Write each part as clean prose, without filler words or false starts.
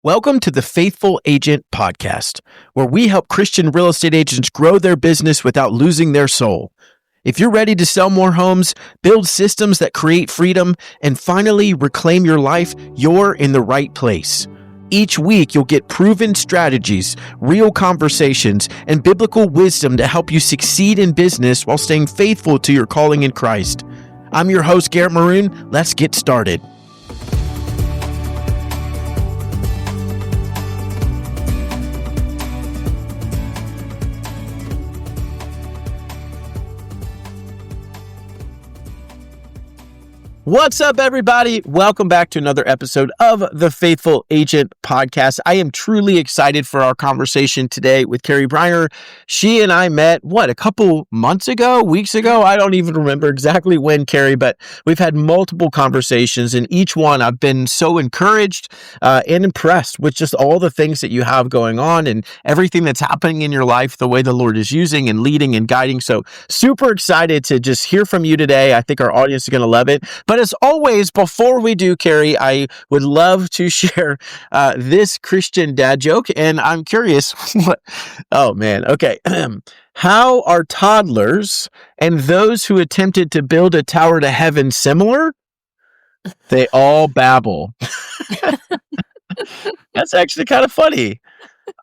Welcome to the Faithful Agent Podcast, where we help Christian real estate agents grow their business without losing their soul. If you're ready to sell more homes, build systems that create freedom, and finally reclaim your life, you're in the right place. Each week, you'll get proven strategies, real conversations, and biblical wisdom to help you succeed in business while staying faithful to your calling in Christ. I'm your host, Garrett Maroon. Let's get started. What's up, everybody? Welcome back to another episode of the Faithful Agent Podcast. I am truly excited for our conversation today with Cari Briner. She and I met, a couple months ago, weeks ago? I don't even remember exactly when, Cari, but we've had multiple conversations, and each one I've been so encouraged and impressed with just all the things that you have going on and everything that's happening in your life, the way the Lord is using and leading and guiding. So super excited to just hear from you today. I think our audience is going to love it. But as always, before we do, Cari, I would love to share this Christian dad joke, and I'm curious okay. How are toddlers and those who attempted to build a tower to heaven similar? They all babble. That's actually kind of funny.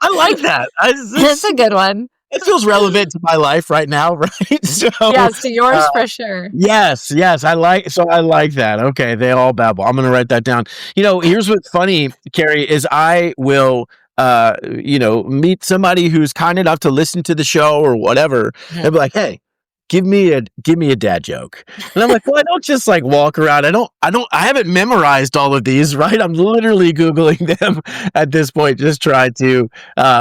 I like that. That's a good one. It feels relevant to my life right now, right? So, yes, to yours for sure. Yes. I like that. Okay, they all babble. I'm going to write that down. Here's what's funny, Cari, is I will, meet somebody who's kind enough to listen to the show or whatever, and be like, hey, give me a dad joke. And I'm like, well, I don't just walk around. I haven't memorized all of these, right? I'm literally Googling them at this point, just trying to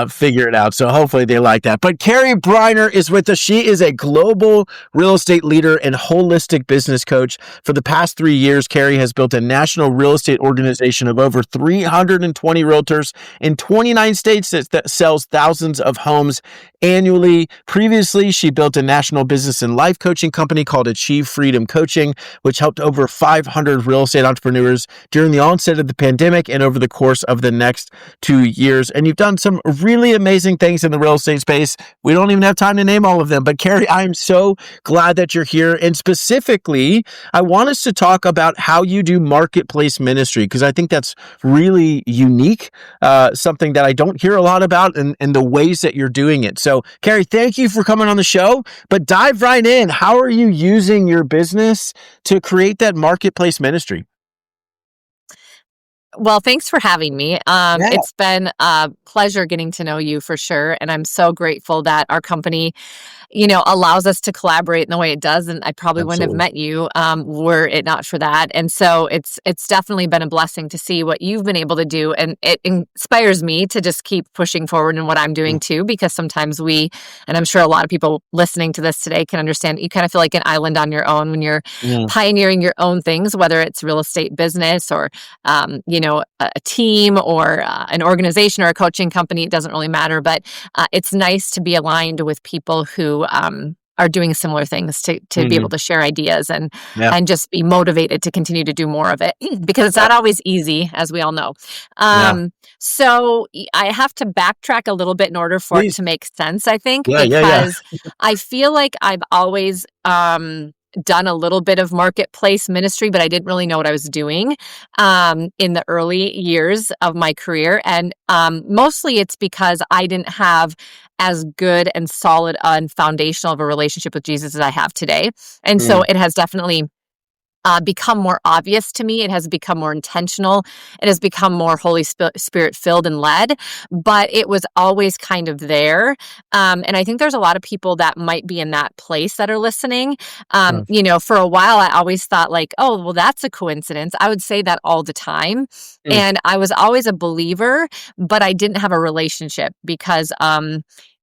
figure it out. So hopefully they like that. But Cari Briner is with us. She is a global real estate leader and holistic business coach. For the past 3 years, Cari has built a national real estate organization of over 320 realtors in 29 states that sells thousands of homes annually. Previously, she built a national business and life coaching company called Achieve Freedom Coaching, which helped over 500 real estate entrepreneurs during the onset of the pandemic and over the course of the next 2 years. And you've done some really amazing things in the real estate space. We don't even have time to name all of them, but Cari, I am so glad that you're here. And specifically, I want us to talk about how you do marketplace ministry, because I think that's really unique, something that I don't hear a lot about, and the ways that you're doing it. So, Cari, thank you for coming on the show, but dive right in. How are you using your business to create that marketplace ministry? Well, thanks for having me. It's been a pleasure getting to know you for sure. And I'm so grateful that our company, allows us to collaborate in the way it does. And I probably wouldn't have met you were it not for that. And so it's definitely been a blessing to see what you've been able to do. And it inspires me to just keep pushing forward in what I'm doing too, because sometimes and I'm sure a lot of people listening to this today can understand, you kind of feel like an island on your own when you're pioneering your own things, whether it's real estate business or, a team or an organization or a coaching company. It doesn't really matter, but it's nice to be aligned with people who are doing similar things to be able to share ideas and just be motivated to continue to do more of it, because it's not always easy, as we all know. So I have to backtrack a little bit in order for it to make sense, I think, because I feel like I've always done a little bit of marketplace ministry, but I didn't really know what I was doing in the early years of my career. And mostly it's because I didn't have as good and solid and foundational of a relationship with Jesus as I have today. And so it has definitely become more obvious to me. It has become more intentional. It has become more Holy Spirit filled and led, but it was always kind of there. And I think there's a lot of people that might be in that place that are listening. For a while, I always thought oh, well, that's a coincidence. I would say that all the time. And I was always a believer, but I didn't have a relationship because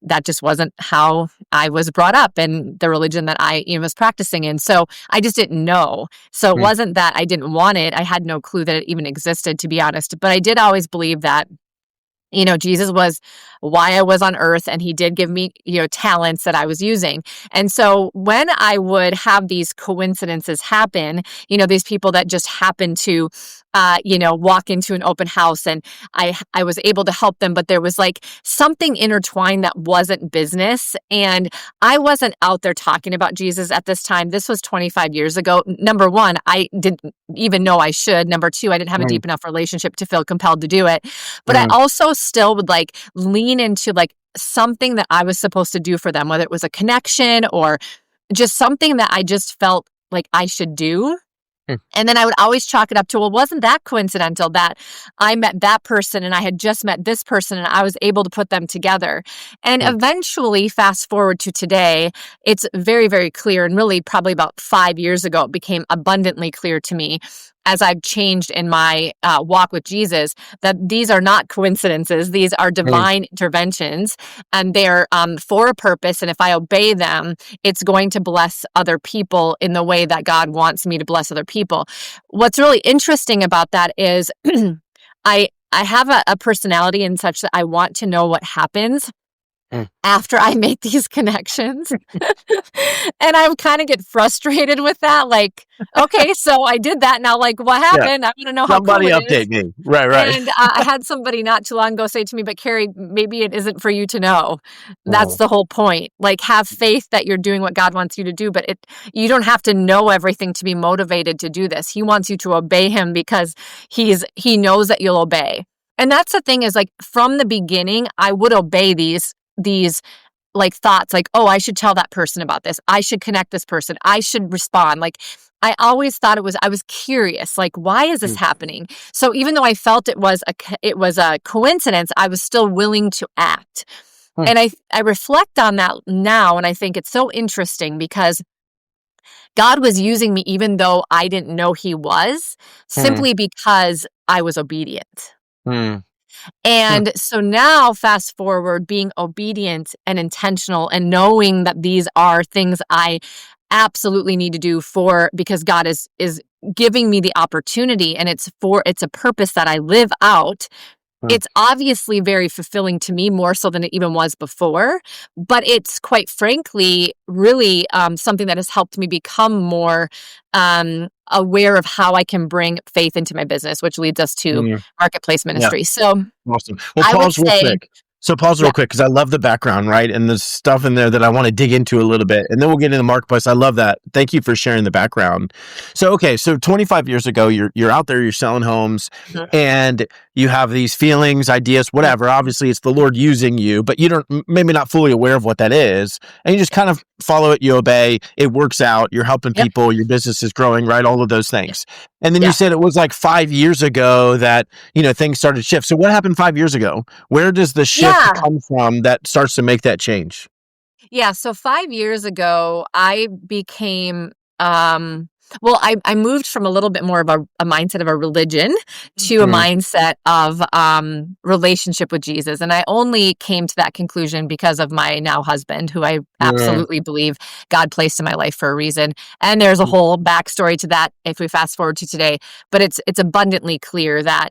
that just wasn't how I was brought up and the religion that I was practicing in. So I just didn't know. So it wasn't that I didn't want it. I had no clue that it even existed, to be honest. But I did always believe that Jesus was why I was on earth. And he did give me, talents that I was using. And so when I would have these coincidences happen, these people that just happen to, walk into an open house, and I was able to help them, but there was like something intertwined that wasn't business. And I wasn't out there talking about Jesus at this time. This was 25 years ago. Number one, I didn't even know I should. Number two, I didn't have a Mm, deep enough relationship to feel compelled to do it. But I mm, also still would like lean into like something that I was supposed to do for them, whether it was a connection or just something that I just felt like I should do. mm, And then I would always chalk it up to, well, wasn't that coincidental that I met that person and I had just met this person and I was able to put them together? And mm, eventually, fast forward to today, it's very, very clear. And really, probably about 5 years ago, it became abundantly clear to me as I've changed in my walk with Jesus that these are not coincidences. These are mm, divine interventions, and they're for a purpose. And if I obey them, it's going to bless other people in the way that God wants me to bless other people. What's really interesting about that is I have a personality in such that I want to know what happens mm. after I make these connections. And I kind of get frustrated with that. Like, okay, so I did that. Now, like, what Yeah. happened? I want to know how cool Somebody it is. update me. Right, right. And I had somebody not too long ago say to me, but Cari, maybe it isn't for you to know. That's Mm, the whole point. Like, have faith that you're doing what God wants you to do, but you don't have to know everything to be motivated to do this. He wants you to obey him because he knows that you'll obey. And that's the thing is, like, from the beginning, I would obey these like thoughts like, oh, I should tell that person about this. I should connect this person. I should respond. Like, I always thought I was curious, like, why is this mm, happening? So even though I felt it was a coincidence, I was still willing to act. mm, And I reflect on that now, and I think it's so interesting because God was using me even though I didn't know he was, mm, simply because I was obedient. mm, mm, And so now, fast forward, being obedient and intentional and knowing that these are things I absolutely need to do because God is giving me the opportunity, and it's a purpose that I live out. mm, It's obviously very fulfilling to me, more so than it even was before, but it's quite frankly really something that has helped me become more aware of how I can bring faith into my business, which leads us to mm. marketplace Yeah. ministry. So Awesome. Well, I would pause real say, quick. So pause yeah, real quick because I love the background, right? And there's stuff in there that I want to dig into a little bit, and then we'll get into the marketplace. I love that. Thank you for sharing the background. So okay, so 25 years ago, you're out there, you're selling homes, mhm, and you have these feelings, ideas, whatever. Obviously, it's the Lord using you, but you don't maybe not fully aware of what that is, and you just kind of follow it. You obey. It works out. You're helping yep, people. Your business is growing, right? All of those yeah, things. And then you yeah, said it was like 5 years ago that things started to shift. So what happened 5 years ago? Where does the shift yeah. come from that starts to make that change? Yeah, so 5 years ago, I became, well, I moved from a little bit more of a mindset of a religion to a Mm, mindset of relationship with Jesus. And I only came to that conclusion because of my now husband, who I mm, absolutely believe God placed in my life for a reason. And there's a whole backstory to that if we fast forward to today. But it's abundantly clear that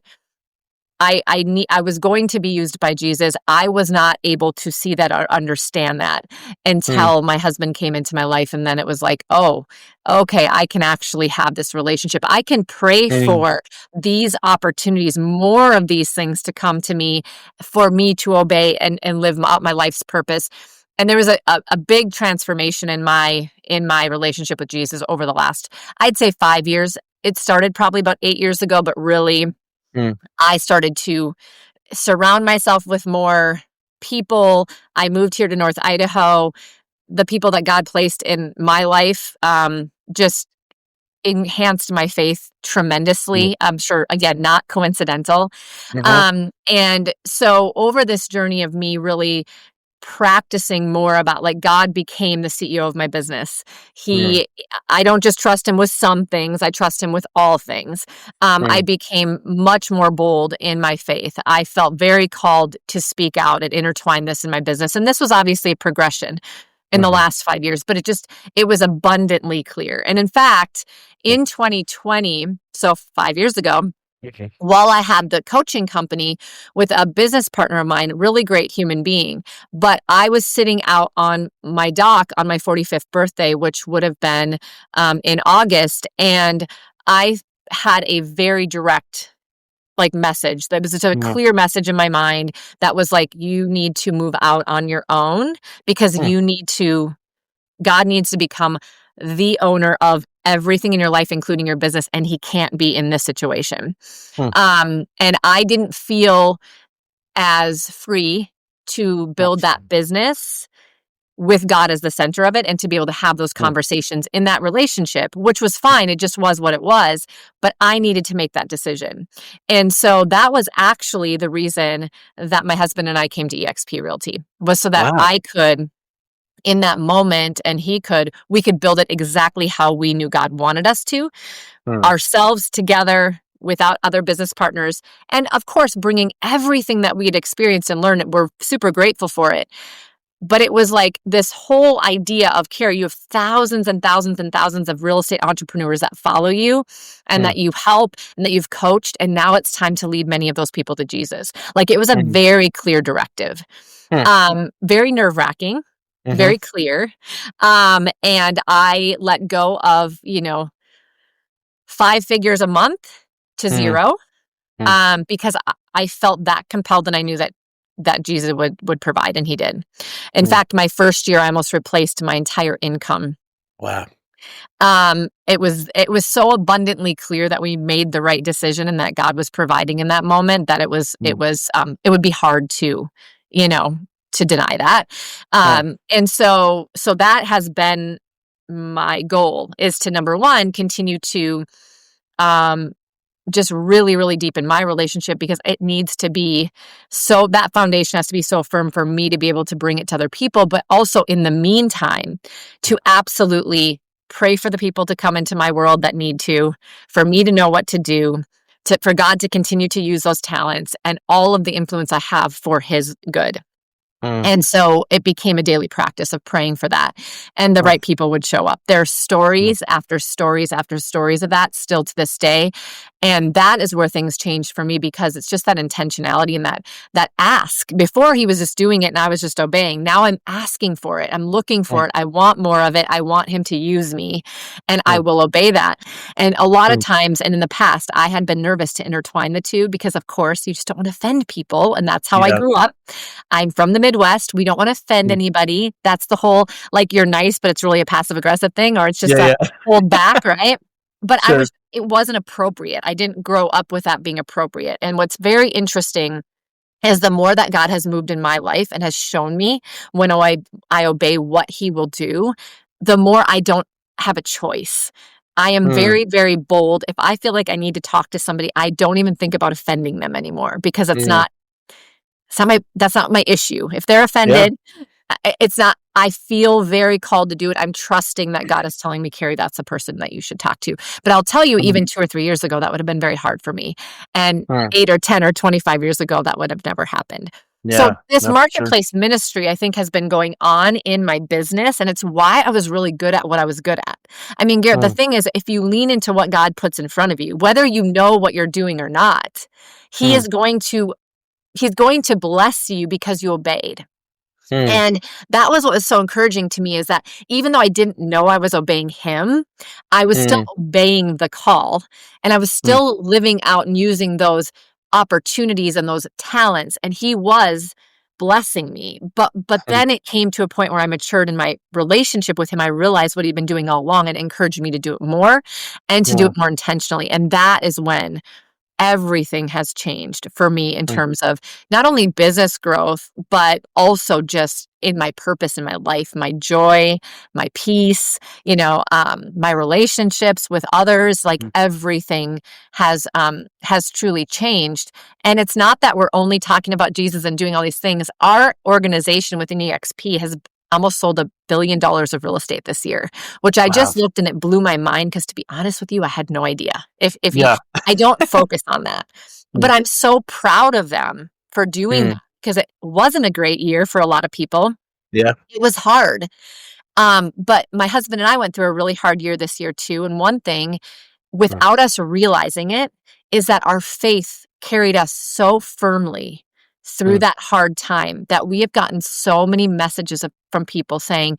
I was going to be used by Jesus. I was not able to see that or understand that mm, until my husband came into my life. And then it was like, oh, okay, I can actually have this relationship. I can pray mm, for these opportunities, more of these things to come to me for me to obey and live out my life's purpose. And there was a big transformation in my relationship with Jesus over the last, I'd say 5 years. It started probably about 8 years ago, but really mm, I started to surround myself with more people. I moved here to North Idaho. The people that God placed in my life just enhanced my faith mm, tremendously. I'm sure, again, not coincidental. mhm, And so, over this journey of me really practicing more about like God became the CEO of my business. mm, I don't just trust him with some things, I trust him with all things. I mm, became much more bold in my faith. I felt very called to speak out and intertwine this in my business. And this was obviously a progression in the mhm, last 5 years, but it was abundantly clear. And in fact, in 2020, so 5 years ago, Okay. while I had the coaching company with a business partner of mine, really great human being. But I was sitting out on my dock on my 45th birthday, which would have been in August. And I had a very direct message. That was just a Mm, clear message in my mind that was like, you need to move out on your own because mm, God needs to become the owner of everything in your life, including your business, and he can't be in this situation. mm. And I didn't feel as free to build that business with God as the center of it and to be able to have those Mm, conversations in that relationship, which was fine. It just was what it was. But I needed to make that decision. And so that was actually the reason that my husband and I came to eXp Realty, was so that wow. I could, in that moment, and we could build it exactly how we knew God wanted us to, Mm, ourselves together without other business partners. And of course, bringing everything that we had experienced and learned, we're super grateful for it. But it was like this whole idea of, Cari, you have thousands and thousands and thousands of real estate entrepreneurs that follow you and mm, that you help and that you've coached. And now it's time to lead many of those people to Jesus. Like, it was a mm, very clear directive, mm, very nerve wracking, mhm, very clear. And I let go of, 5 figures a month to mm, zero, mm, because I felt that compelled, and I knew that Jesus would provide, and he did. In mm. fact, my first year, I almost replaced my entire income. Wow. It was so abundantly clear that we made the right decision and that God was providing in that moment, that Mm, it would be hard to, you know, to deny that. mm, And so that has been my goal, is to, number one, continue to um just really, really deep in my relationship, because it needs to be so, that foundation has to be so firm for me to be able to bring it to other people. But also, in the meantime, mm, to absolutely pray for the people to come into my world that need to, for me to know what to do, for God to continue to use those talents and all of the influence I have for his good. mm, And so it became a daily practice of praying for that. And the mm, right people would show up. There are mm, stories after stories after stories of that still to this day. And that is where things changed for me, because it's just that intentionality and that ask. Before, he was just doing it and I was just obeying. Now I'm asking for it. I'm looking mm, for it. I want more of it. I want him to use me, and I mm, will obey that. And a lot of mm. times, and in the past, I had been nervous to intertwine the two, because of course you just don't want to offend people. And that's how I Yeah. grew up. I'm from the Midwest. We don't want to offend Mm. anybody. That's the whole, like, you're nice, but it's really a passive aggressive thing, or it's just Yeah, a yeah. hold back, right? But Sure. it wasn't appropriate. I didn't grow up with that being appropriate. And what's very interesting is, the more that God has moved in my life and has shown me when I obey what he will do, the more I don't have a choice. I am Mm, very, very bold. If I feel like I need to talk to somebody, I don't even think about offending them anymore, because mm. that's not my issue. If they're Yeah. offended, it's not. I feel very called to do it. I'm trusting that God is telling me, Cari, that's the person that you should talk to. But I'll tell you, Mm, even 2 or 3 years ago, that would have been very hard for me. And mm. 8 or 10 or 25 years ago, that would have never happened. So Yeah. this No, for sure. marketplace ministry, I think, has been going on in my business, and it's why I was really good at what I was good at. I mean, Garrett, the Mm, thing is, if you lean into what God puts in front of you, whether you know what you're doing or not, he mm, is going to he's going to bless you because you obeyed. mm, And that was what was so encouraging to me, is that even though I didn't know I was obeying him, I was still mm, obeying the call, and I was mm, still living out and using those opportunities and those talents, and he was blessing me. But mm, then it came to a point where I matured in my relationship with him. I realized what he'd been doing all along, and encouraged me to do it more and to do mm, it more intentionally. And that is when everything has changed for me, in mm, terms of not only business growth, but also just in my purpose in my life, my joy, my peace, my relationships with others. Like, mm, everything has truly changed. And it's not that we're only talking about Jesus and doing all these things. Our organization within EXP has almost sold $1 billion of real estate this year, which I wow. just looked, and it blew my mind, because, to be honest with you, I had no idea. If you Yeah. I don't focus on that. But Mm, I'm so proud of them for doing mm, that, because it wasn't a great year for a lot of people. yeah. It was hard. But my husband and I went through a really hard year this year too. And one thing, Mm, without us realizing it, is that our faith carried us so firmly through that hard time that we have gotten so many messages from people saying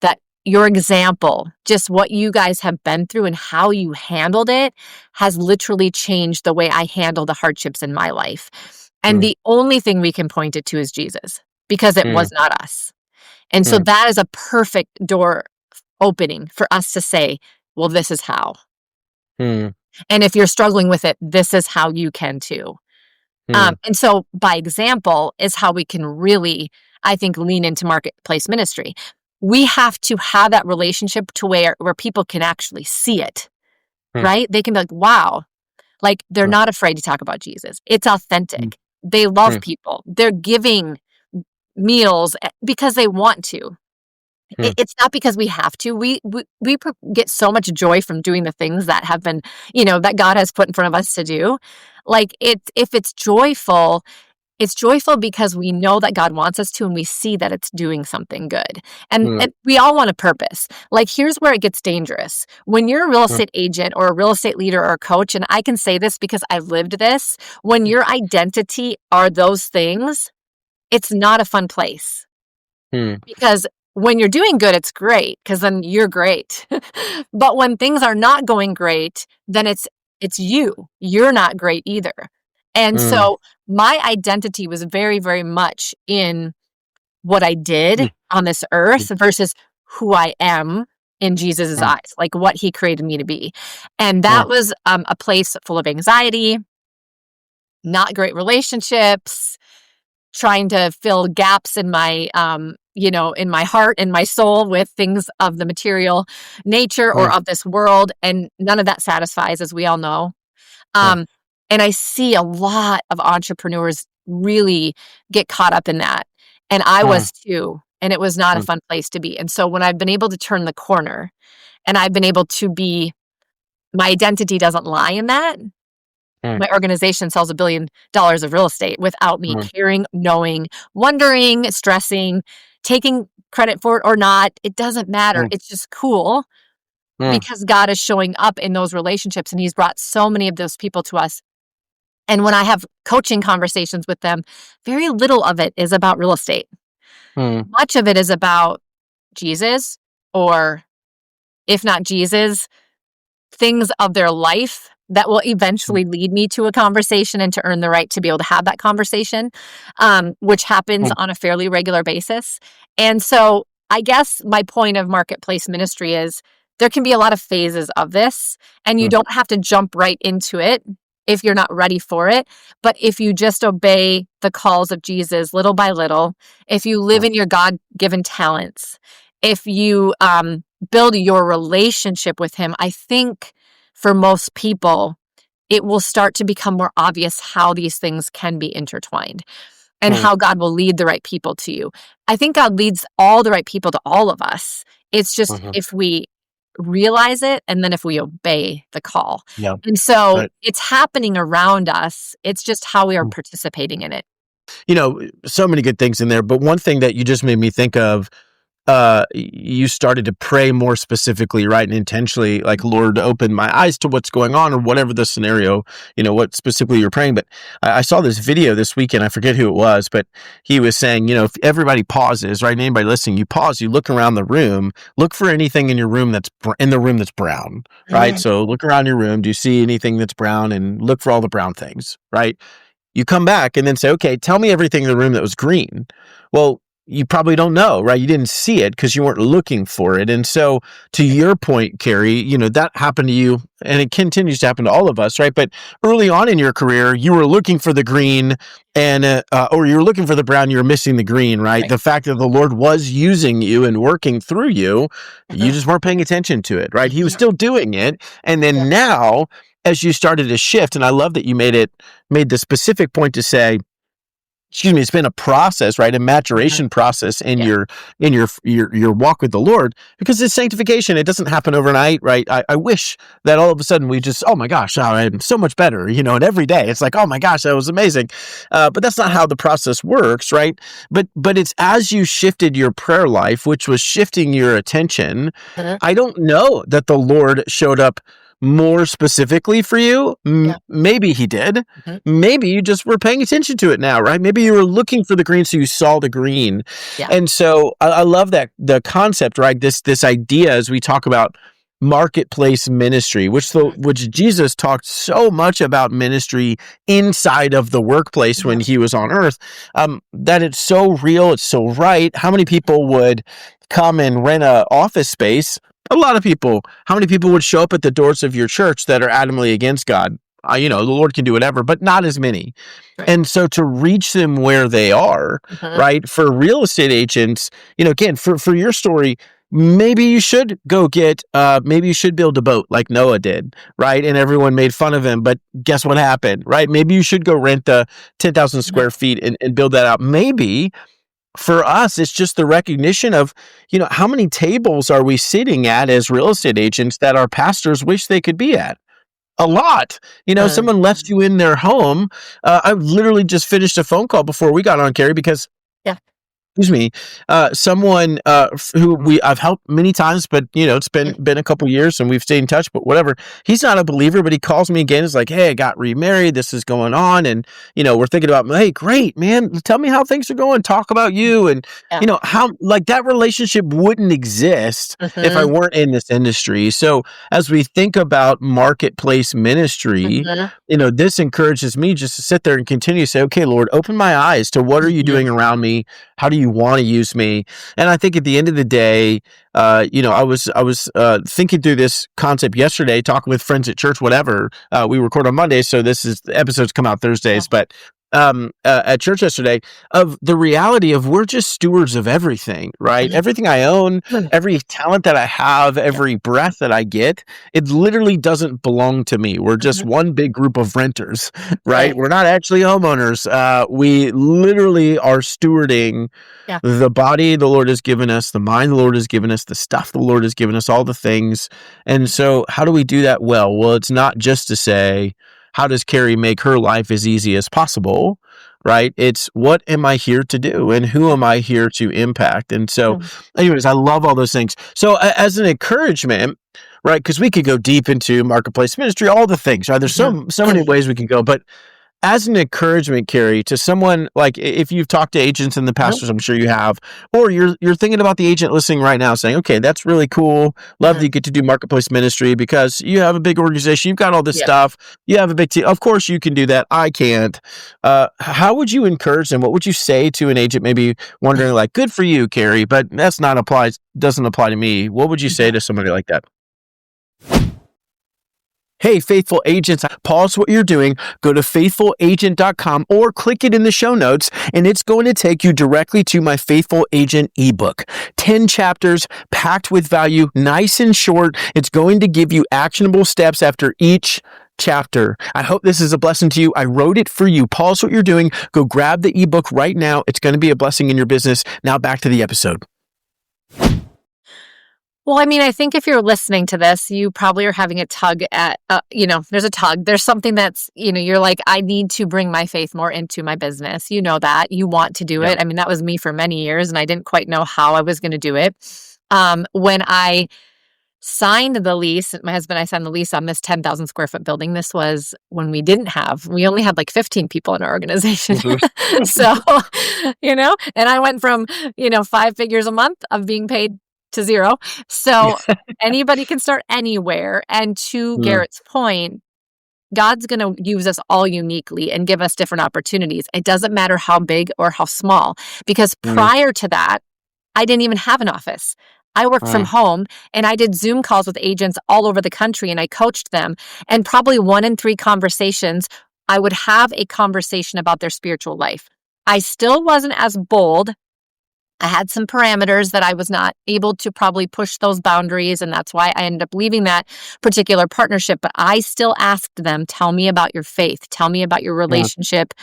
that your example, just what you guys have been through and how you handled it, has literally changed the way I handle the hardships in my life. And the only thing we can point it to is Jesus, because it was not us. And so that is a perfect door opening for us to say, well, this is how. And if you're struggling with it, this is how you can too. And so by example is how we can really, I think, lean into marketplace ministry. We have to have that relationship to where people can actually see it, right? They can be like, wow, like they're not afraid to talk about Jesus. It's authentic. They love people. They're giving meals because they want to. It's not because we have to. We get so much joy from doing the things that have been, that God has put in front of us to do. Like if it's joyful because we know that God wants us to, and we see that it's doing something good. And we all want a purpose. Like, here's where it gets dangerous. When you're a real estate agent or a real estate leader or a coach, and I can say this because I've lived this, when your identity are those things, it's not a fun place. Because when you're doing good, it's great, because then you're great. But when things are not going great, then it's you're not great either. And so my identity was very, very much in what I did on this earth versus who I am in Jesus's eyes, like what he created me to be. And that was a place full of anxiety, not great relationships, trying to fill gaps in my, in my heart and my soul with things of the material nature or of this world. And none of that satisfies, as we all know. And I see a lot of entrepreneurs really get caught up in that. And I was too. And it was not a fun place to be. And so when I've been able to turn the corner and I've been able to my identity doesn't lie in that. My organization sells $1 billion of real estate without me caring, knowing, wondering, stressing, taking credit for it or not. It doesn't matter. It's just cool because God is showing up in those relationships, and he's brought so many of those people to us. And when I have coaching conversations with them, very little of it is about real estate. Much of it is about Jesus, or if not Jesus, things of their life that will eventually lead me to a conversation and to earn the right to be able to have that conversation, which happens on a fairly regular basis. And so I guess my point of marketplace ministry is there can be a lot of phases of this, and you don't have to jump right into it if you're not ready for it. But if you just obey the calls of Jesus little by little, if you live in your God-given talents, if you build your relationship with him, I think for most people, it will start to become more obvious how these things can be intertwined and how God will lead the right people to you. I think God leads all the right people to all of us. It's just if we realize it, and then if we obey the call. And so it's happening around us. It's just how we are participating in it. So many good things in there, but one thing that you just made me think of, you started to pray more specifically, right? And intentionally, like, Lord, open my eyes to what's going on, or whatever the scenario, what specifically you're praying. But I saw this video this weekend. I forget who it was, but he was saying, if everybody pauses, right? And anybody listening, you pause, you look around the room, look for anything in your room that's brown, right? So look around your room. Do you see anything that's brown? And look for all the brown things, right? You come back and then say, okay, tell me everything in the room that was green. Well, you probably don't know, right? You didn't see it because you weren't looking for it. And so, to your point, Cari, that happened to you, and it continues to happen to all of us, right? But early on in your career, you were looking for the green, and or you were looking for the brown, you were missing the green, right? The fact that the Lord was using you and working through you, you just weren't paying attention to it, right? He was still doing it. And then now, as you started to shift, and I love that you made the specific point to say, it's been a process, right? A maturation process in your walk with the Lord, because it's sanctification. It doesn't happen overnight, right? I wish that all of a sudden we just, oh my gosh, I'm so much better, and every day it's like, oh my gosh, that was amazing. But that's not how the process works, right? But it's as you shifted your prayer life, which was shifting your attention, I don't know that the Lord showed up more specifically for you. Yeah. Maybe he did. Mhm. Maybe you just were paying attention to it now, right? Maybe you were looking for the green, so you saw the green. Yeah. And so I love that the concept, right? This idea as we talk about marketplace ministry, which Jesus talked so much about ministry inside of the workplace when he was on earth, that it's so real, it's so right. How many people would come and rent a office space? A lot of people. How many people would show up at the doors of your church that are adamantly against God? The Lord can do whatever, but not as many. Right. And so to reach them where they are, right? For real estate agents, again, for your story, maybe you should maybe you should build a boat like Noah did, right? And everyone made fun of him, but guess what happened, right? Maybe you should go rent the 10,000 square feet and build that out. Maybe for us, it's just the recognition of, how many tables are we sitting at as real estate agents that our pastors wish they could be at? A lot. Someone left you in their home. I literally just finished a phone call before we got on, Cari, because Yeah. excuse me, someone who I've helped many times, but it's been a couple years and we've stayed in touch, but whatever. He's not a believer, but he calls me again. It's like, hey, I got remarried. This is going on, and we're thinking about, hey, great, man. Tell me how things are going. Talk about you, and how like that relationship wouldn't exist if I weren't in this industry. So as we think about marketplace ministry, this encourages me just to sit there and continue to say, okay, Lord, open my eyes to what are you doing around me? How do you want to use me? And I think at the end of the day, I was thinking through this concept yesterday, talking with friends at church, whatever. We record on Mondays, so the episodes come out Thursdays, but at church yesterday, of the reality of we're just stewards of everything, right? Everything I own, every talent that I have, every breath that I get, it literally doesn't belong to me. We're just one big group of renters, right? We're not actually homeowners. We literally are stewarding the body the Lord has given us, the mind the Lord has given us, the stuff the Lord has given us, all the things. And so how do we do that well? Well, it's not just to say, how does Cari make her life as easy as possible, right? It's what am I here to do and who am I here to impact? And so anyways, I love all those things. So as an encouragement, right? Because we could go deep into marketplace ministry, all the things, right? There's so many ways we can go, but as an encouragement, Cari, to someone, like if you've talked to agents in the past, I'm sure you have, or you're thinking about the agent listening right now saying, okay, that's really cool. Love that you get to do marketplace ministry because you have a big organization. You've got all this stuff. You have a big team. Of course you can do that. I can't. How would you encourage them? What would you say to an agent maybe wondering like, good for you, Cari, but doesn't apply to me. What would you say to somebody like that? Hey, faithful agents, pause what you're doing, go to faithfulagent.com or click it in the show notes, and it's going to take you directly to my Faithful Agent ebook. 10 chapters packed with value, nice and short. It's going to give you actionable steps after each chapter. I hope this is a blessing to you. I wrote it for you. Pause what you're doing, go grab the ebook right now. It's going to be a blessing in your business. Now back to the episode. Well, I mean, I think if you're listening to this, you probably are having a tug at, there's a tug. There's something that's, you're like, I need to bring my faith more into my business. You know that. You want to do it. I mean, that was me for many years, and I didn't quite know how I was going to do it. When I signed the lease, my husband and I signed the lease on this 10,000 square foot building. This was when we only had like 15 people in our organization. So, and I went from, 5 figures a month of being paid to zero. So anybody can start anywhere. And to Garrett's point, God's going to use us all uniquely and give us different opportunities. It doesn't matter how big or how small, because prior to that, I didn't even have an office. I worked from home, and I did Zoom calls with agents all over the country, and I coached them. And probably 1 in 3 conversations, I would have a conversation about their spiritual life. I still wasn't as bold. I had some parameters that I was not able to probably push those boundaries, and that's why I ended up leaving that particular partnership. But I still asked them, tell me about your faith. Tell me about your relationship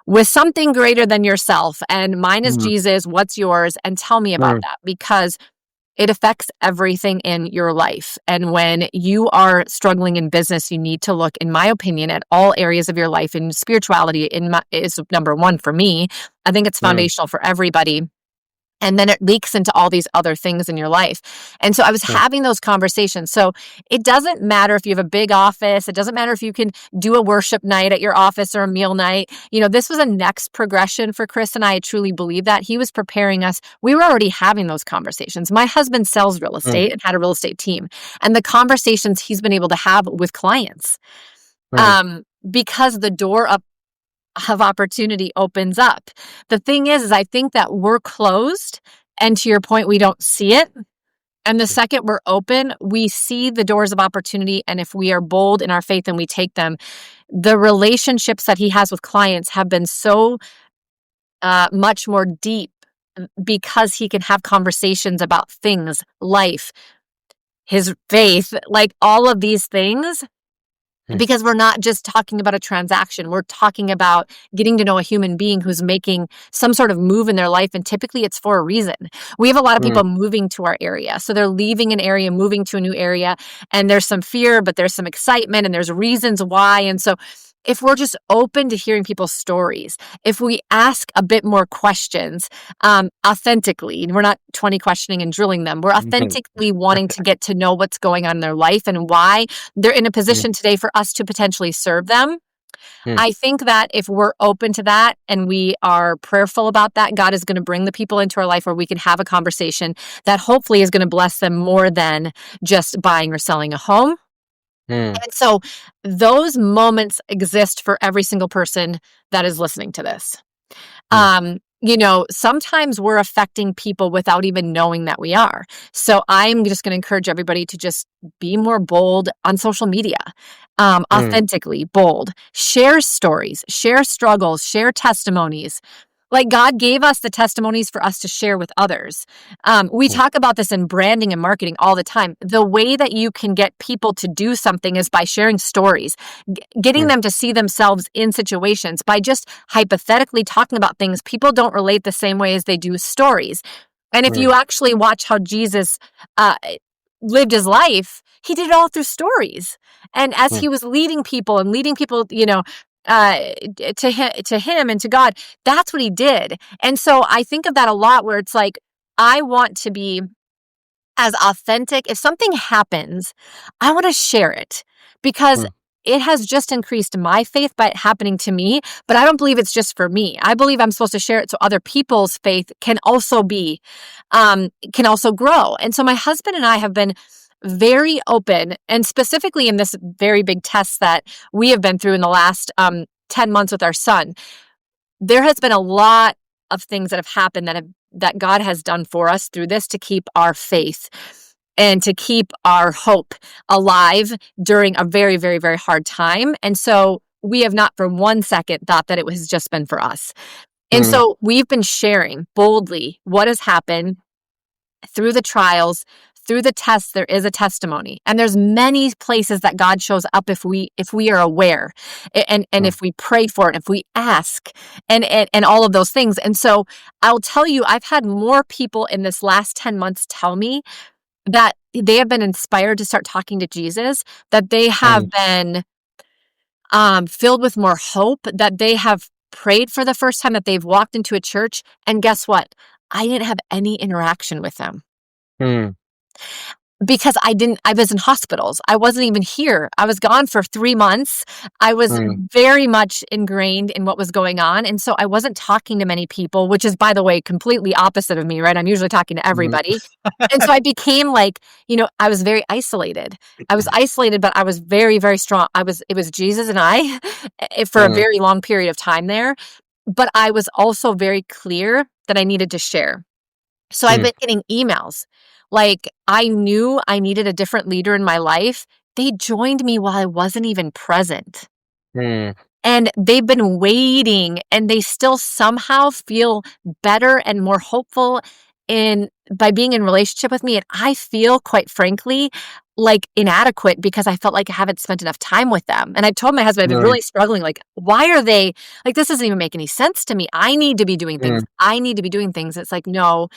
with something greater than yourself. And mine is Jesus. What's yours? And tell me about that, because it affects everything in your life. And when you are struggling in business, you need to look, in my opinion, at all areas of your life. And spirituality is number one for me. I think it's foundational for everybody. And then it leaks into all these other things in your life. And so I was having those conversations. So it doesn't matter if you have a big office. It doesn't matter if you can do a worship night at your office or a meal night. This was a next progression for Chris and I truly believe that. He was preparing us. We were already having those conversations. My husband sells real estate and had a real estate team. And the conversations he's been able to have with clients, because the door of opportunity opens up. The thing is I think that we're closed, and to your point, we don't see it. And the second we're open, we see the doors of opportunity. And if we are bold in our faith and we take them, the relationships that he has with clients have been so much more deep because he can have conversations about things, life, his faith, like all of these things. Because we're not just talking about a transaction. We're talking about getting to know a human being who's making some sort of move in their life. And typically it's for a reason. We have a lot of people moving to our area. So they're leaving an area, moving to a new area. And there's some fear, but there's some excitement and there's reasons why. And so if we're just open to hearing people's stories, if we ask a bit more questions authentically, and we're not 20 questioning and drilling them, we're authentically wanting to get to know what's going on in their life and why they're in a position today for us to potentially serve them. I think that if we're open to that and we are prayerful about that, God is going to bring the people into our life where we can have a conversation that hopefully is going to bless them more than just buying or selling a home. And so those moments exist for every single person that is listening to this. Sometimes we're affecting people without even knowing that we are. So I'm just going to encourage everybody to just be more bold on social media, authentically bold, share stories, share struggles, share testimonies. Like God gave us the testimonies for us to share with others. We talk about this in branding and marketing all the time. The way that you can get people to do something is by sharing stories, getting them to see themselves in situations, by just hypothetically talking about things. People don't relate the same way as they do stories. And if you actually watch how Jesus lived his life, he did it all through stories. And as he was leading people, to him and to God, that's what he did. And so I think of that a lot, where it's like, I want to be as authentic. If something happens, I want to share it because it has just increased my faith by it happening to me, but I don't believe it's just for me. I believe I'm supposed to share it so other people's faith can also grow. And so my husband and I have been very open, and specifically in this very big test that we have been through in the last 10 months with our son, there has been a lot of things that have happened that God has done for us through this to keep our faith and to keep our hope alive during a very, very, very hard time. And so we have not for 1 second thought that it has just been for us. And so we've been sharing boldly what has happened through the trials. Through the tests, there is a testimony, and there's many places that God shows up if we are aware, and if we pray for it, if we ask, and all of those things. And so I'll tell you, I've had more people in this last 10 months tell me that they have been inspired to start talking to Jesus, that they have been filled with more hope, that they have prayed for the first time, that they've walked into a church, and guess what? I didn't have any interaction with them. Because I was in hospitals. I wasn't even here. I was gone for 3 months. I was very much ingrained in what was going on. And so I wasn't talking to many people, which is, by the way, completely opposite of me, right? I'm usually talking to everybody. And so I became like, I was very isolated. I was isolated, but I was very, very strong. It was Jesus and I for a very long period of time there. But I was also very clear that I needed to share. So I've been getting emails. Like, I knew I needed a different leader in my life. They joined me while I wasn't even present. And they've been waiting, and they still somehow feel better and more hopeful by being in relationship with me. And I feel, quite frankly, like inadequate because I felt like I haven't spent enough time with them. And I told my husband, I've been really struggling. Like, why are they like, this doesn't even make any sense to me. I need to be doing things. I need to be doing things. It's like, no,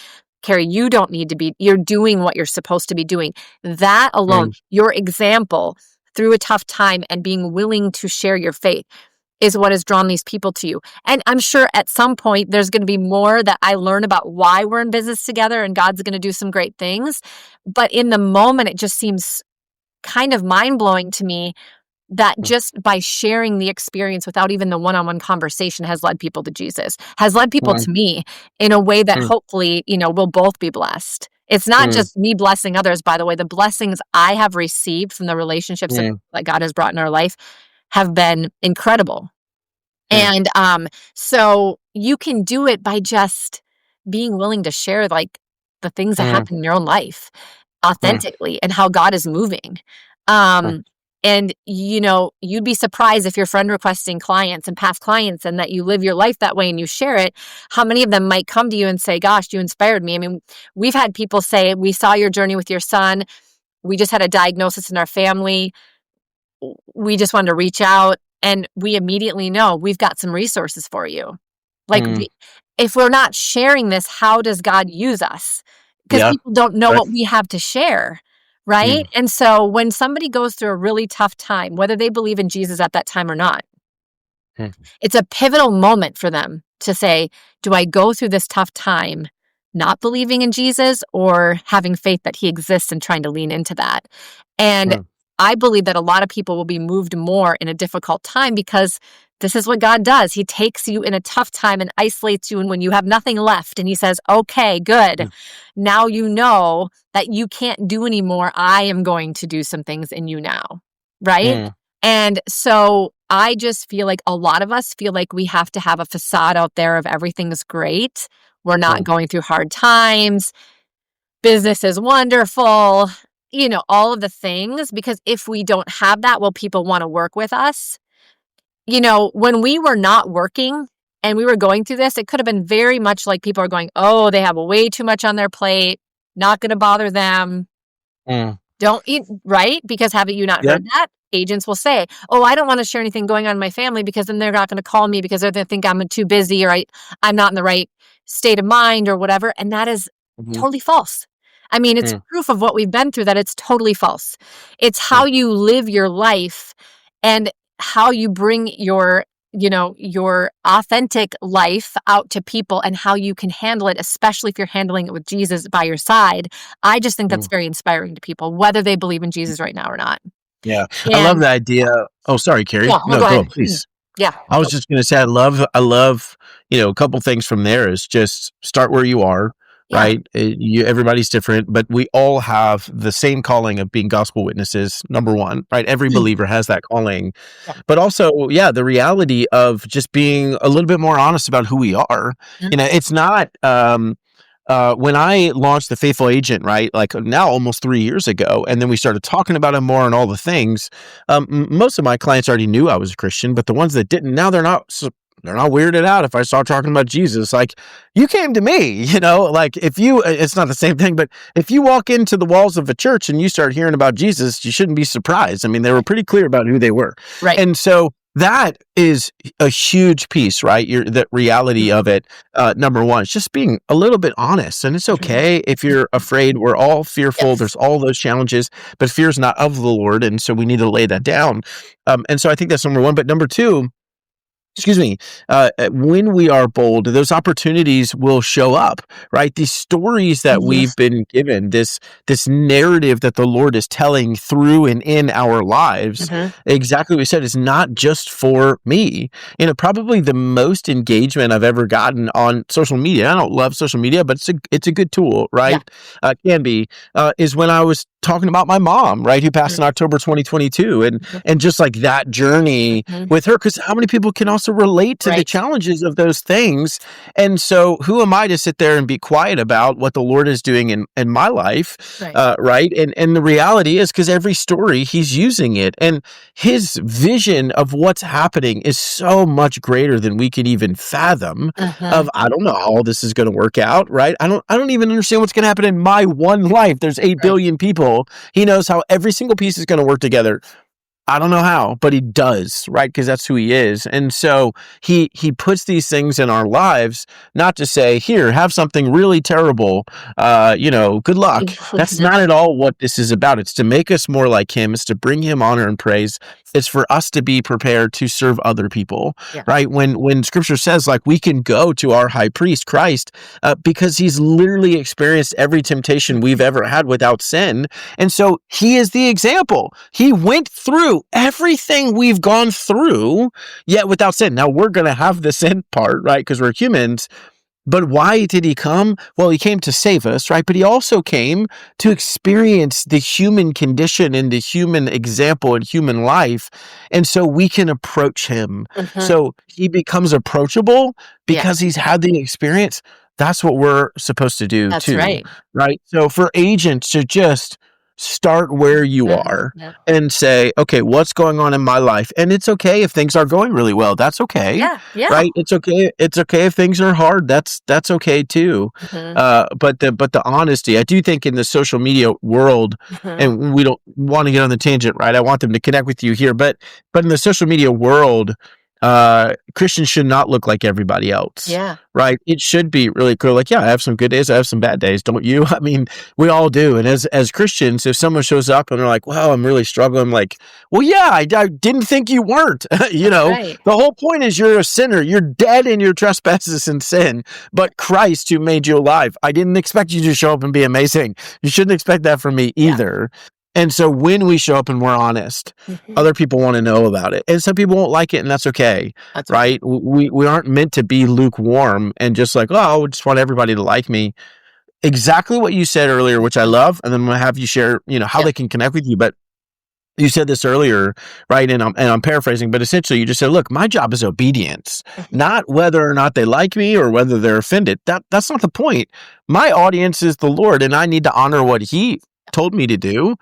Cari, you don't need to be. You're doing what you're supposed to be doing. That alone, your example through a tough time and being willing to share your faith is what has drawn these people to you. And I'm sure at some point there's going to be more that I learn about why we're in business together, and God's going to do some great things. But in the moment, it just seems kind of mind-blowing to me that just by sharing the experience without even the one-on-one conversation has led people to Jesus, has led people Mm, to me in a way that mm, hopefully, we'll both be blessed. It's not mm, just me blessing others, by the way. The blessings I have received from the relationships mm, that God has brought in our life have been incredible. mm, And so you can do it by just being willing to share like the things that mm, happen in your own life mm, authentically and how God is moving. mm, And you'd be surprised if you're friend requesting clients and past clients and that you live your life that way and you share it, how many of them might come to you and say, gosh, you inspired me. I mean, we've had people say, we saw your journey with your son. We just had a diagnosis in our family. We just wanted to reach out, and we immediately know we've got some resources for you. Like, mm. if we're not sharing this, how does God use us? Because Yeah. people don't know Right. what we have to share, right? Mm, And so when somebody goes through a really tough time, whether they believe in Jesus at that time or not, mm, it's a pivotal moment for them to say, do I go through this tough time not believing in Jesus or having faith that he exists and trying to lean into that? And mm, I believe that a lot of people will be moved more in a difficult time because this is what God does. He takes you in a tough time and isolates you, and when you have nothing left, and he says, okay, good. mm, Now you know that you can't do anymore. I am going to do some things in you now. Right? mm, And so I just feel like a lot of us feel like we have to have a facade out there of everything's great. We're not mm, going through hard times. Business is wonderful, all of the things. Because if we don't have that, will people want to work with us? When we were not working and we were going through this, it could have been very much like people are going, oh, they have way too much on their plate, not going to bother them. mm. Don't eat, right? Because haven't you not Yep. heard that? Agents will say, oh, I don't want to share anything going on in my family because then they're not going to call me because they're going to think I'm too busy or I'm not in the right state of mind or whatever. And that is Mhm, totally false. I mean, it's mm, proof of what we've been through that it's totally false. It's mm, how you live your life and how you bring your authentic life out to people and how you can handle it, especially if you're handling it with Jesus by your side. I just think that's mm. very inspiring to people, whether they believe in Jesus right now or not. Yeah. I love And the idea. Oh, sorry, yeah, Carrie. no, No, go go, ahead. please. Yeah, I was go. just gonna say I love, a couple things from there is just start where you are, Yeah. right? Everybody's different, but we all have the same calling of being gospel witnesses, number 1, right? Every Mm, believer has that calling. yeah. But also, yeah, the reality of just being a little bit more honest about who we are. Yeah. It's not when I launched the Faithful Agent, right, like now almost 3 years ago, and then we started talking about it more and all the things. Most of my clients already knew I was a Christian, but the ones that didn't, now they're not weirded out if I start talking about Jesus. Like, you came to me, like if you, it's not the same thing, but if you walk into the walls of a church and you start hearing about Jesus, you shouldn't be surprised. I mean, they were pretty clear about who they were. Right. And so that is a huge piece, right? The reality of it. Number one, is just being a little bit honest, and it's Mhm. okay if you're afraid. We're all fearful. Yes. There's all those challenges, but fear is not of the Lord, and so we need to lay that down. And so I think that's number one. But number two, excuse me, when we are bold, those opportunities will show up, right? These stories that Mhm. we've been given, this narrative that the Lord is telling through and in our lives, Mhm. exactly what we said, is not just for me. Probably the most engagement I've ever gotten on social media. I don't love social media, but it's a good tool, Yeah. right? Can be is when I was talking about my mom, right, who passed in October 2022, Mhm. and just like that journey Mhm. with her, because how many people can also relate to the Right. challenges of those things? And so who am I to sit there and be quiet about what the Lord is doing in my life? Right. Right. And the reality is, because every story he's using it, and his vision of what's happening is so much greater than we can even fathom. Uh-huh. Of, I don't know how all this is going to work out, right? I don't even understand what's going to happen in my one life. There's 8 Right. billion people. He knows how every single piece is going to work together I don't know how, but he does, right? Because that's who he is. And so he puts these things in our lives, not to say, here, have something really terrible, good luck. That's not at all what this is about. It's to make us more like him. It's to bring him honor and praise. It's for us to be prepared to serve other people, Yeah. right? When scripture says, like, we can go to our high priest, Christ, because he's literally experienced every temptation we've ever had without sin. And so he is the example. He went through everything we've gone through, yet without sin. Now we're going to have the sin part, right? Because we're humans. But why did he come? Well, he came to save us, right? But he also came to experience the human condition and the human example in human life. And so we can approach him. So he becomes approachable because he's had the experience. That's what we're supposed to do That's too, right. right? So for agents to just start where you are and say, okay, what's going on in my life? And it's okay if things are going really well. That's okay. Yeah. Right? It's okay. It's okay if things are hard. That's okay too. But the honesty, I do think in the social media world, and we don't want to get on the tangent, right? I want them to connect with you here, but in the social media world, Christians should not look like everybody else. Yeah. Right? It should be really clear. Like, yeah, I have some good days. I have some bad days. Don't you? I mean, we all do. And as Christians, if someone shows up and they're like, "Wow, I'm really struggling," I'm like, "Well, yeah, I didn't think you weren't." Right. The whole point is you're a sinner. You're dead in your trespasses and sin. But Christ, who made you alive, I didn't expect you to show up and be amazing. You shouldn't expect that from me either. And so when we show up and we're honest, other people want to know about it. And some people won't like it, and that's okay. That's right? We aren't meant to be lukewarm and just like, oh, I just want everybody to like me. Exactly what you said earlier, which I love. And then I'm going to have you share, how they can connect with you. But you said this earlier, right? And I'm paraphrasing, but essentially you just said, look, my job is obedience, not whether or not they like me or whether they're offended. That's not the point. My audience is the Lord, and I need to honor what he told me to do.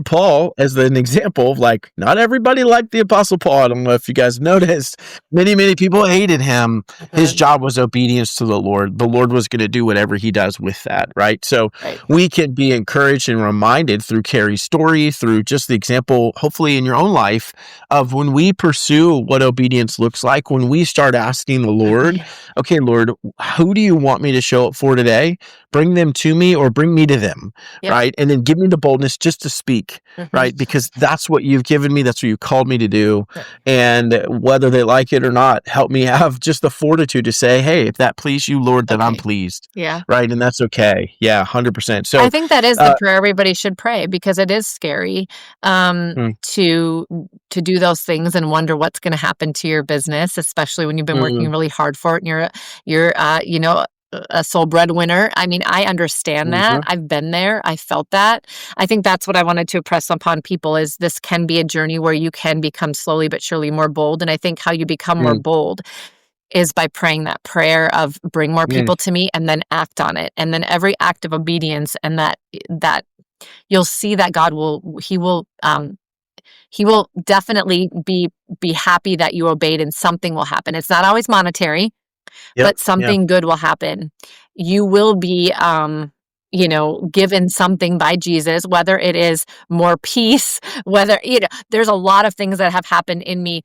Paul, as an example of, like, not everybody liked the Apostle Paul. I don't know if you guys noticed. Many people hated him. His job was obedience to the Lord. The Lord was going to do whatever he does with that, right? So we can be encouraged and reminded through Cari's story, through just the example, hopefully in your own life, of when we pursue what obedience looks like, when we start asking the Lord, okay, Lord, who do you want me to show up for today? Bring them to me or bring me to them, right? And then give me the boldness just to speak, right? Because that's what you've given me. That's what you called me to do. And whether they like it or not, help me have just the fortitude to say, hey, if that please you, Lord, then I'm pleased. Yeah. Right. And that's okay. Yeah. 100%. So I think that is the prayer everybody should pray, because it is scary to do those things and wonder what's going to happen to your business, especially when you've been working really hard for it and you're a sole breadwinner. I mean, I understand that. I've been there. I felt that. I think that's what I wanted to impress upon people, is this can be a journey where you can become slowly but surely more bold. And I think how you become more bold is by praying that prayer of bring more people to me, and then act on it. And then every act of obedience, and that you'll see that God he will definitely be happy that you obeyed, and something will happen. It's not always monetary. But something good will happen. You will be, given something by Jesus, whether it is more peace, whether, there's a lot of things that have happened in me,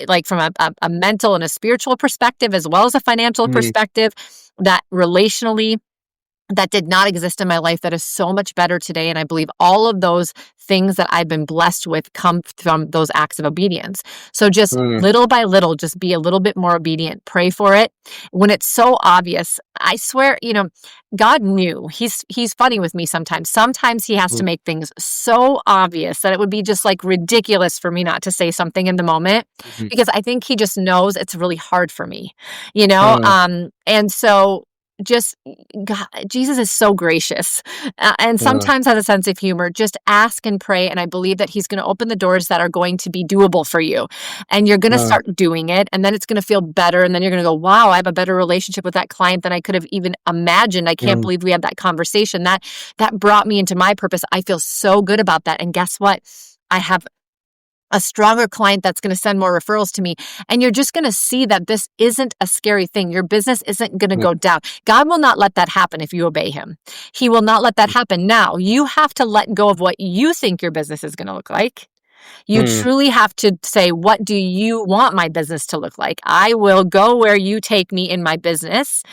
like from a mental and a spiritual perspective, as well as a financial perspective, that relationally, that did not exist in my life, that is so much better today. And I believe all of those things that I've been blessed with come from those acts of obedience. So just little by little, just be a little bit more obedient. Pray for it. When it's so obvious, I swear, God knew. He's funny with me sometimes. Sometimes he has to make things so obvious that it would be just like ridiculous for me not to say something in the moment, because I think he just knows it's really hard for me, and so just God, Jesus is so gracious, and sometimes has a sense of humor. Just ask and pray, and I believe that he's going to open the doors that are going to be doable for you, and you're going to start doing it, and then it's going to feel better, and then you're going to go, wow, I have a better relationship with that client than I could have even imagined. I can't believe we had that conversation. That brought me into my purpose. I feel so good about that, and guess what? I have a stronger client that's going to send more referrals to me. And you're just going to see that this isn't a scary thing. Your business isn't going to go down. God will not let that happen if you obey him. He will not let that happen. Now, you have to let go of what you think your business is going to look like. You mm, truly have to say, what do you want my business to look like? I will go where you take me in my business.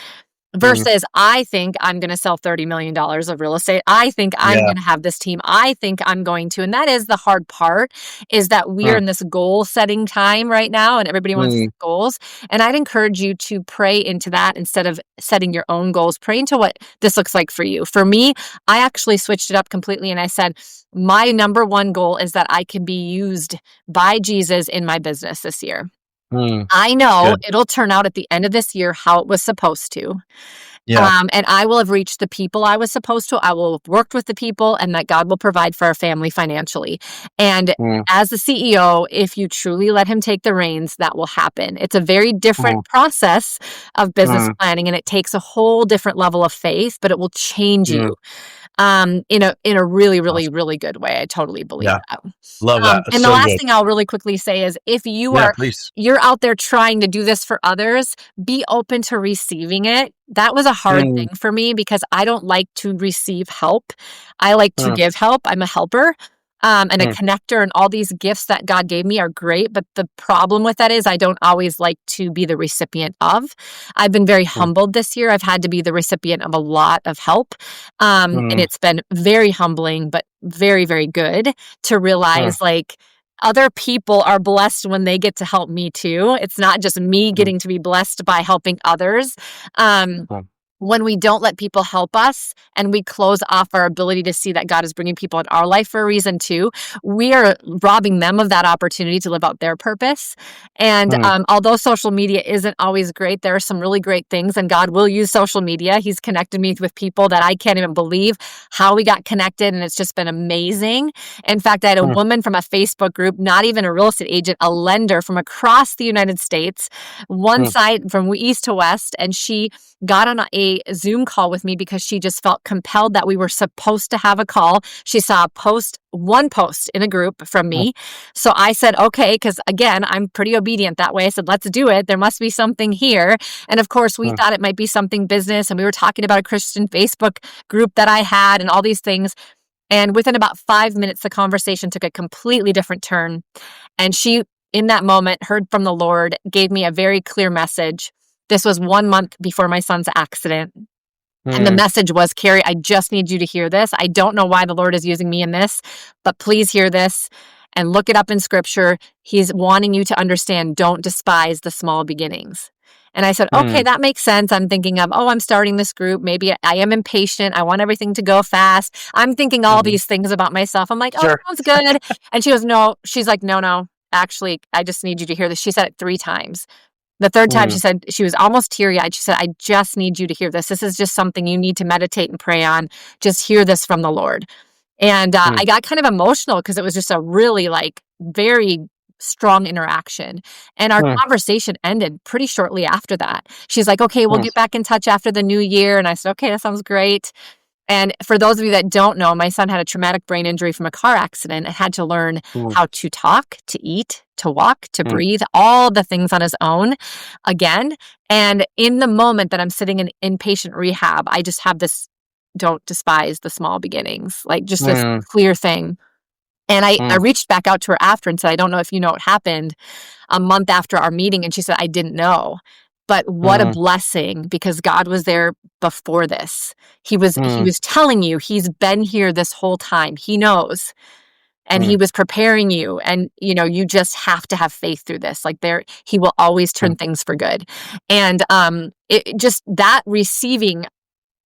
mm. Versus, I think I'm going to sell $30 million of real estate. I think I'm Yeah. going to have this team. I think I'm going to. And that is the hard part, is that we are Mm, in this goal setting time right now and everybody wants to mm, set goals. And I'd encourage you to pray into that instead of setting your own goals. Pray into what this looks like for you. For me, I actually switched it up completely and I said, my number one goal is that I can be used by Jesus in my business this year. mm. I know Good. it'll turn out at the end of this year how it was supposed to. Yeah. And I will have reached the people I was supposed to. I will have worked with the people, and that God will provide for our family financially. And Mm, as the CEO, if you truly let him take the reins, that will happen. It's a very mm, different process of business mm, planning, and it takes a whole different level of faith, but it will change mm. you in a really, really, Awesome. really good way. I totally believe Yeah. that. Love that. That's And the so last good. thing I'll really quickly say is if Yeah, please. you're out there trying to do this for others, be open to receiving it. That was a hard Mm, thing for me because I don't like to receive help. I like to mm, give help. I'm a helper. And a mm, connector, and all these gifts that God gave me are great. But the problem with that is I don't always like to be the recipient of. I've been very mm, humbled this year. I've had to be the recipient of a lot of help. And mm, it's been very humbling, but very, very good to mm, realize like other people are blessed when they get to help me too. It's not just me mm, getting to be blessed by helping others. Um, mm, when we don't let people help us and we close off our ability to see that God is bringing people in our life for a reason too, we are robbing them of that opportunity to live out their purpose. And mm, although social media isn't always great, there are some really great things, and God will use social media. He's connected me with people that I can't even believe how we got connected, and it's just been amazing. In fact, I had a mm, woman from a Facebook group, not even a real estate agent, a lender from across the United States, one mm, side from east to west, and she got on a Zoom call with me because she just felt compelled that we were supposed to have a call. She saw one post in a group from mm, me. So I said, okay, because again, I'm pretty obedient that way. I said, let's do it. There must be something here. And of course, we mm, thought it might be something business. And we were talking about a Christian Facebook group that I had and all these things. And within about 5 minutes, the conversation took a completely different turn. And she, in that moment, heard from the Lord, gave me a very clear message. This was 1 month before my son's accident. And the mm, message was, Cari, I just need you to hear this. I don't know why the Lord is using me in this, but please hear this and look it up in scripture. He's wanting you to understand, don't despise the small beginnings. And I said, okay, mm, that makes sense. I'm thinking of, I'm starting this group. Maybe I am impatient. I want everything to go fast. I'm thinking all mhm. these things about myself. I'm like, oh, Sure. sounds good. And she goes, no. She's like, no, no. Actually, I just need you to hear this. She said it 3 times. The third time Mm, she said, she was almost teary-eyed. She said, I just need you to hear this. This is just something you need to meditate and pray on. Just hear this from the Lord. And mm, I got kind of emotional because it was just a really very strong interaction. And our mm, conversation ended pretty shortly after that. She's like, okay, we'll mm, get back in touch after the new year. And I said, okay, that sounds great. And for those of you that don't know, my son had a traumatic brain injury from a car accident and had to learn mm, how to talk, to eat, to walk, to mm, breathe, all the things on his own again. And in the moment that I'm sitting in inpatient rehab, I just have this don't despise the small beginnings, like just this mm, clear thing. And I mm, reached back out to her after and said, I don't know if you know what happened a month after our meeting. And she said, I didn't know. But what a mm, blessing, because God was there before this. He mm, was telling you he's been here this whole time. He knows. And he mm, was preparing you. And you just have to have faith through this. Like he will always mm, turn things for good. And it just that receiving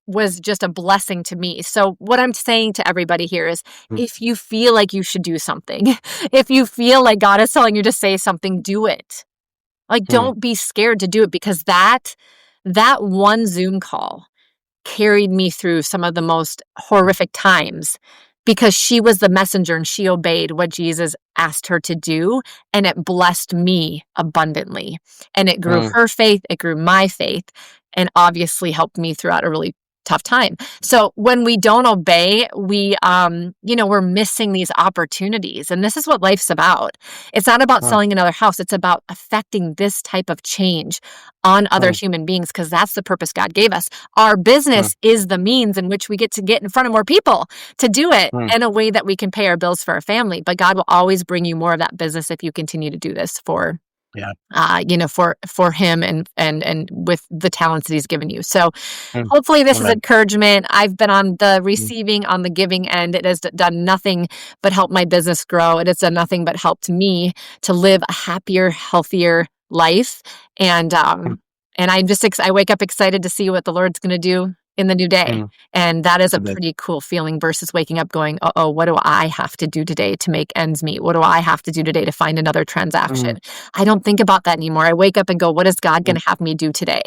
was just a blessing to me. So what I'm saying to everybody here is mm, if you feel like you should do something, if you feel like God is telling you to say something, do it. Like mm, don't be scared to do it, because that one Zoom call carried me through some of the most horrific times, because she was the messenger and she obeyed what Jesus asked her to do, and it blessed me abundantly. And it grew mm. her faith, it grew my faith, and obviously helped me throughout a really tough time. So when we don't obey, we're missing these opportunities. And this is what life's about. It's not about selling another house. It's about affecting this type of change on other human beings, because that's the purpose God gave us. Our business is the means in which we get in front of more people to do it in a way that we can pay our bills for our family. But God will always bring you more of that business if you continue to do this for him and with the talents that he's given you. So hopefully this is encouragement. I've been on the receiving, on the giving end. It has done nothing but help my business grow. It has done nothing but helped me to live a happier, healthier life. And I wake up excited to see what the Lord's going to do in the new day. And that is a pretty cool feeling versus waking up going, uh-oh, what do I have to do today to make ends meet? What do I have to do today to find another transaction? I don't think about that anymore. I wake up and go, what is God going to have me do today?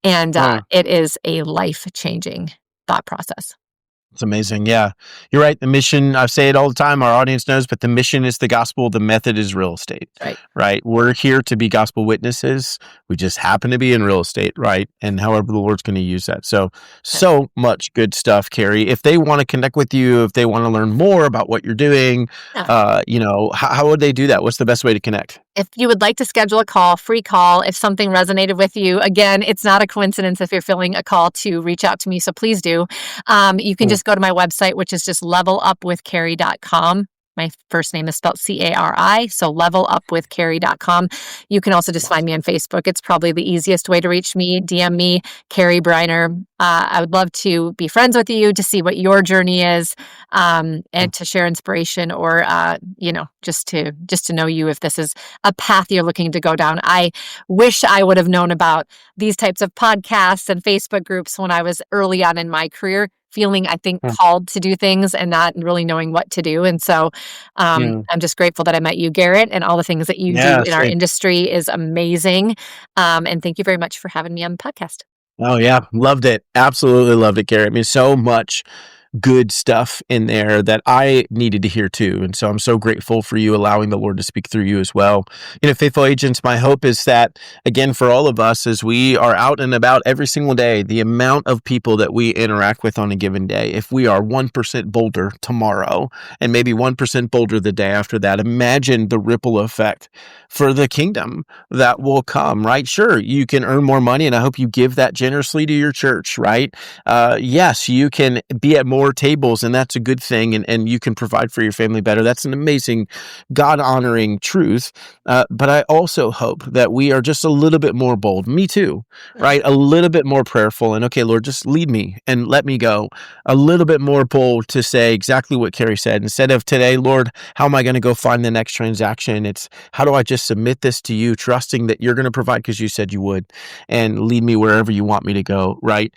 And it is a life-changing thought process. It's amazing. Yeah, you're right. The mission, I say it all the time, our audience knows, but the mission is the gospel. The method is real estate, right? We're here to be gospel witnesses. We just happen to be in real estate, right? And however the Lord's going to use that. So much good stuff, Cari. If they want to connect with you, if they want to learn more about what you're doing, how would they do that? What's the best way to connect? If you would like to schedule a call, free call, if something resonated with you, again, it's not a coincidence if you're feeling a call to reach out to me. So please do. You can just go to my website, which is just levelupwithcari.com. My first name is spelled Cari, so levelupwithcari.com. You can also just find me on Facebook. It's probably the easiest way to reach me. DM me, Cari Briner. I would love to be friends with you, to see what your journey is, and to share inspiration, or just to know you if this is a path you're looking to go down. I wish I would have known about these types of podcasts and Facebook groups when I was early on in my career, feeling, I think, called to do things and not really knowing what to do. And so I'm just grateful that I met you, Garrett, and all the things that you do in our industry is amazing. And thank you very much for having me on the podcast. Oh, yeah. Loved it. Absolutely loved it, Garrett. I mean, so much good stuff in there that I needed to hear too. And so I'm so grateful for you allowing the Lord to speak through you as well. Faithful agents, my hope is that, again, for all of us, as we are out and about every single day, the amount of people that we interact with on a given day, if we are 1% bolder tomorrow and maybe 1% bolder the day after that, imagine the ripple effect for the kingdom that will come, right? Sure, you can earn more money, and I hope you give that generously to your church, right? Yes, you can be at more tables, and that's a good thing, and you can provide for your family better. That's an amazing, God-honoring truth. But I also hope that we are just a little bit more bold. Me too, right? A little bit more prayerful, and okay, Lord, just lead me and let me go. A little bit more bold to say exactly what Cari said. Instead of today, Lord, how am I going to go find the next transaction? It's how do I just submit this to you, trusting that you're going to provide because you said you would, and lead me wherever you want me to go, right?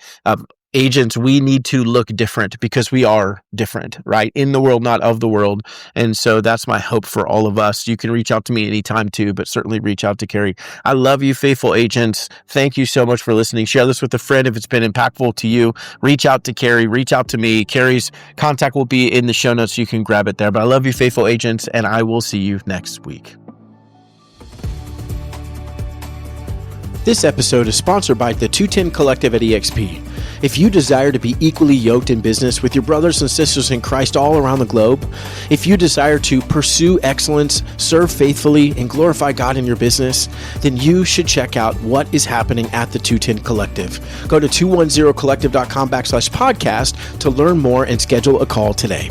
Agents, we need to look different because we are different, right? In the world, not of the world. And so that's my hope for all of us. You can reach out to me anytime too, but certainly reach out to Cari. I love you, faithful agents. Thank you so much for listening. Share this with a friend if it's been impactful to you. Reach out to Cari, reach out to me. Cari's contact will be in the show notes. So you can grab it there. But I love you, faithful agents, and I will see you next week. This episode is sponsored by the 210 Collective at EXP. If you desire to be equally yoked in business with your brothers and sisters in Christ all around the globe, if you desire to pursue excellence, serve faithfully, and glorify God in your business, then you should check out what is happening at the 210 Collective. Go to 210collective.com/podcast to learn more and schedule a call today.